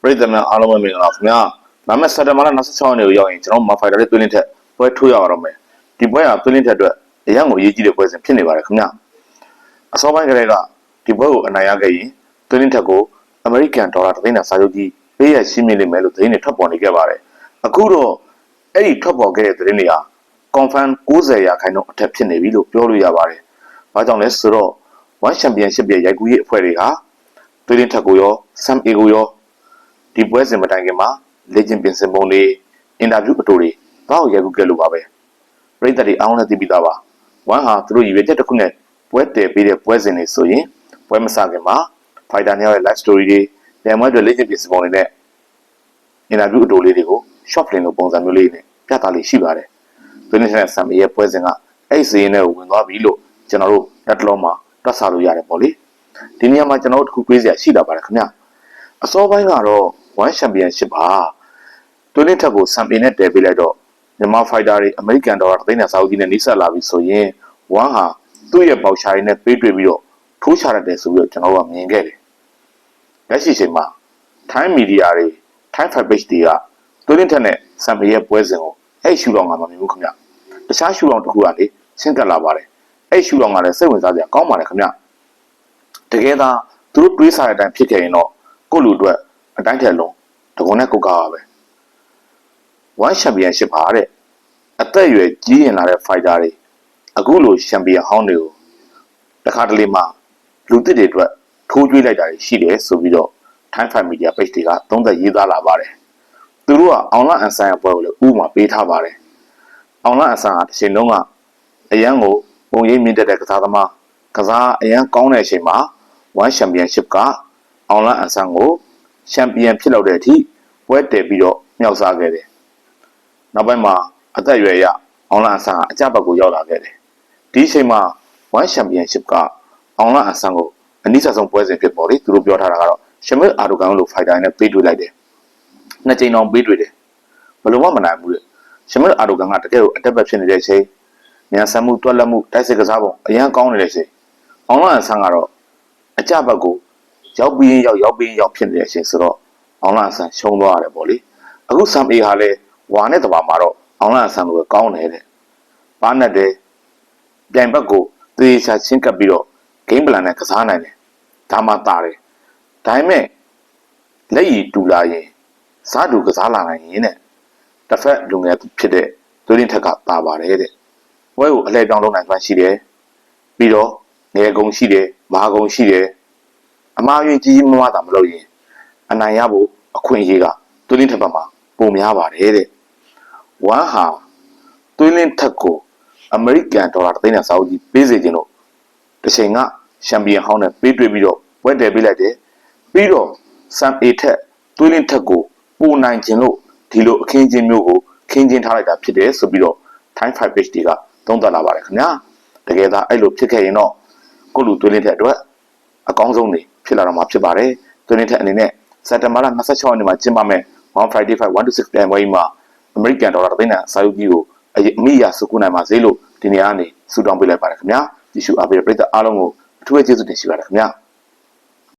ပရိသတ်များအားလုံးပဲမင်္ဂလာပါခင်ဗျာဒါမဲ့စက်တဘာလ26ရက်နေ့ကိုရောက်ရင်ကျွန်တော်မာဖိုင်တာလေးသွင်းလင်းထက်ပွဲထိုးရအောင်မယ်ဒီပွဲကသွင်းလင်းထက်အတွက်အရန်ကိုအရေးကြီးတဲ့ပွဲစဉ်ဖြစ်နေပါတယ်ခင်ဗျာအစောပိုင်းကလေးကဒီပွဲကိုအနိုင်ရခဲ့ရင်သွင်းလင်းထက်ကိုအမေရိကန်ဒေါ်လာ3000စာချုပ်ကြီးပေးရရှိမိလိမ့်မယ်လို့သတင်းတွေထွက်ပေါ်နေခဲ့ပါတယ်အခုတော့အဲ့ဒီထွက်ပေါ်ခဲ့တဲ့သတင်းတွေဟာ confirm 90%အထက်ဖြစ်နေပြီလို့ပြောလို့ရပါတယ်ဘာကြောင့်လဲဆိုတော့ One Championship ရဲ့ရိုက်ကူးရေးအဖွဲ့တွေဟာသွင်းလင်းထက်ကိုရော Sam A ကိုရောဒီပွဲစဉ်မတိုင်ခင်မှာလေ့ကျင့်ပြင်ဆင်ပုံတွေအင်တာဗျူးအတူတွေဘာကိုရိုက်ကူးခဲ့လို့ပါပဲပရိသတ်တွေအားလုံးလည်းသိပြီးသားပါဝမ်ဟာသူတို့ရည်ရွယ်ချက်တစ်ခုနဲ့ပွဲတည်ပေးတဲ့ပွဲစဉ်တွေဆိုရင်ပွဲမစခင်မှာဖိုက်တာနှစ်ယောက်ရဲ့ live story တွေပြန်ပွဲတွေလေ့ကျင့်ပြင်ဆင်ပုံတွေနဲ့အင်တာဗျူးအတူလေးတွေကို short film လိုပုံစံမျိုးလေးနဲ့ပြသလေးရှိပါတယ်သူနဲ့ဆမ်မီရဲ့ပွဲစဉ်ကအဲ့စီရင်နဲ့ဝင်သွားပြီလို့ကျွန်တော်တို့တက်တလုံးမှာတွက်ဆလို့ရတယ်ပေါ့လေဒီနေရာမှာကျွန်တော်တို့တစ်ခုတွေးစရာရှိတာပါတယ်ခင်ဗျအစောပိုင်းကတော့One Championship ဟာတွင်းထက်ကိုစံပင်နဲ့တည်ပေးလိုက်တော့မြန်မာဖိုက်တာတွေအမေရိကန်ဒေါ်လာ3000စာအုပ်ကြီးနဲ့နှိစက်လာပြီဆိုရင်ဝမ်ဟာသူ့ရဲ့ပေါက်ရှာရင်းနဲ့ပေးတွေ့ပြီးတော့ထိုးချရတယ်ဆိုပြီးတော့ကျွန်တော်တို့ကမြင်ခဲ့တယ်လက်ရှိချိန်မှာ Thai media တွေ Thai fan page တွေကတွင်းထက်နဲ့စံပင်ရဲ့ပွဲစဉ်ကိုအဲ့ရှူတော်ကမမြင်ဘူးခင်ဗျတခြားရှူတော်တစ်ခုကလေဆင့်ကပ်လာပါတယ်အဲ့ရှူတော်ကလည်းစိတ်ဝင်စားစရာကောင်းပါတယ်ခင်ဗျတကယ်သာသူတို့တွေးစားတဲ့အတိုင်းဖြစ်ခဲ့ရင်တော့ကိုယ့်လူအတွက်အတိုင်းထက်လုံးတကုံနဲ့ကိုကားပါပဲ One Championship ပါတဲ့အသက်အရွယ်ကြီးရင်လာတဲ့ fighter တွေအခုလို champion ဟောင်းတွေကိုတခါတလေမှလူသစ်တွေအတွက်ထိုးကျွေးလိုက်တာရှိတယ်ဆိုပြီးတော့ Thai Fan Media Page တွေကသုံးသပ်ရေးသားလာပါတယ်သူတို့ကအောင်လအန်ဆန်ရဲ့ပွဲကိုလည်းဥပမာပေးထားပါတယ်အောင်လအန်ဆန်ဟာတစ်ချိန်လုံးကအရန်ကိုပုံရိပ်မြင့်တက်တဲ့ကစားသမားကစားအရန်ကောင်းတဲ့အချိန်မှာ One Championship ကအောင်လအန်ဆန်ကိုချန်ပီယံဖြစ်လောက်တဲ့အထိပွဲတည်ပြီးတော့မြောက်စားခဲ့တယ်။နောက်ပိုင်းမှာအသက်အရွယ်ရအောင်လအန်ဆန်ကအကြဘက်ကိုရောက်လာခဲ့တယ်။ဒီအချိန်မှာ One Championship ကအောင်လအန်ဆန်ကိုအနည်းဆုံးပွဲစဉ်ဖြစ်ပေါ်လေသူတို့ပြောထားတာကတော့ရှမစ်အာဒိုကန်လို့ဖိုက်တာနဲ့ပေးတွေ့လိုက်တယ်။နှစ်ကြိမ်တောင်ပေးတွေ့တယ်။ဘယ်လိုမှမနိုင်ဘူးလေ။ရှမစ်အာဒိုကန်ကတကယ်ကိုအတက်ဘက်ဖြစ်နေတဲ့အချိန်မြန်ဆန်မှုတွက်လက်မှုတိုက်စစ်ကစားပုံအရန်ကောင်းနေတဲ့အချိန်အောင်လအန်ဆန်ကတော့အကြဘက်ကိုရောက်ပြီးရောက်ဖြစ်နေတဲ့အချိန်ဆိုတော့အောင်လအန်ဆန်ရှုံးသွားရတယ်ပေါ့လေအခုဆမ်အေဟာလည်းဝါနဲ့တဘာမှာတော့အောင်လအန်ဆန်ကိုကောင်းနေတဲ့ဘာနဲ့တဲ့ပြိုင်ဘက်ကိုသေချာချင်းကပ်ပြီးတော့ game plan နဲ့ကစားနိုင်တယ်ဒါမှတာတယ်ဒါပေမဲ့လက်ရည်တူလာရင်စားတူကစားလာနိုင်ရင်တဲ့တစ်ဖက်လူငယ်ဖြစ်တဲ့သွေးရင်းထက်ကတာပါတယ်တဲ့ဝဲကိုအလဲပြောင်းလုပ်နိုင်စွမ်းရှိတယ်ပြီးတော့ငယ်ကုံရှိတယ်မာကုံရှိတယ်အမှားယွင်းကြီးမမသာမလုပ်ရင်အနိုင်ရဖို့အခွင့်အရေးကသွေးလင်းထက်ဘက်မှာပုံများပါတယ်တဲ့ဝမ်ဟာသွေးလင်းထက်ကိုအမေရိကန်ဒေါ်လာ3000စာအုပ်ကြီးပေးစေခြင်းလို့တစ်ချိန်ကချန်ပီယံဟောင်းနဲ့ပေးတွေ့ပြီးတော့ဝက်တယ်ပေးလိုက်တယ်ပြီးတော့ဆမ်အေထက်သွေးလင်းထက်ကိုပိုနိုင်ခြင်းလို့ဒီလိုအခင်းချင်းမျိုးကိုခင်းချင်းထားလိုက်တာဖြစ်တယ်ဆိုပြီးတော့ Thai Fan Page တွေကသုံးသပ်လာပါတယ်ခင်ဗျာတကယ်သာအဲ့လိုဖြစ်ခဲ့ရင်တော့ကိုလူသွေးလင်းထက်အတွက်အကောင်းဆုံးနေဖြစ်လာတော့မှာဖြစ်ပါတယ်သွေးလင်းထက်အနေနဲ့စက်တင်ဘာလ26ရက်နေ့မှာကျင်းပမယ်155-126ပြိုင်ပွဲမှာအမေရိကန်ဒေါ်လာ3000စာရုပ်ကြီးကိုအမိရစုကူနိုင်ပါစေလို့ဒီနေရာကနေဆုတောင်းပေးလိုက်ပါတယ်ခင်ဗျာကြည့်ရှုအားပေးတဲ့ပရိသတ်အားလုံးကိုအထူးကျေးဇူးတင်ရှိပါတယ်ခင်ဗျာ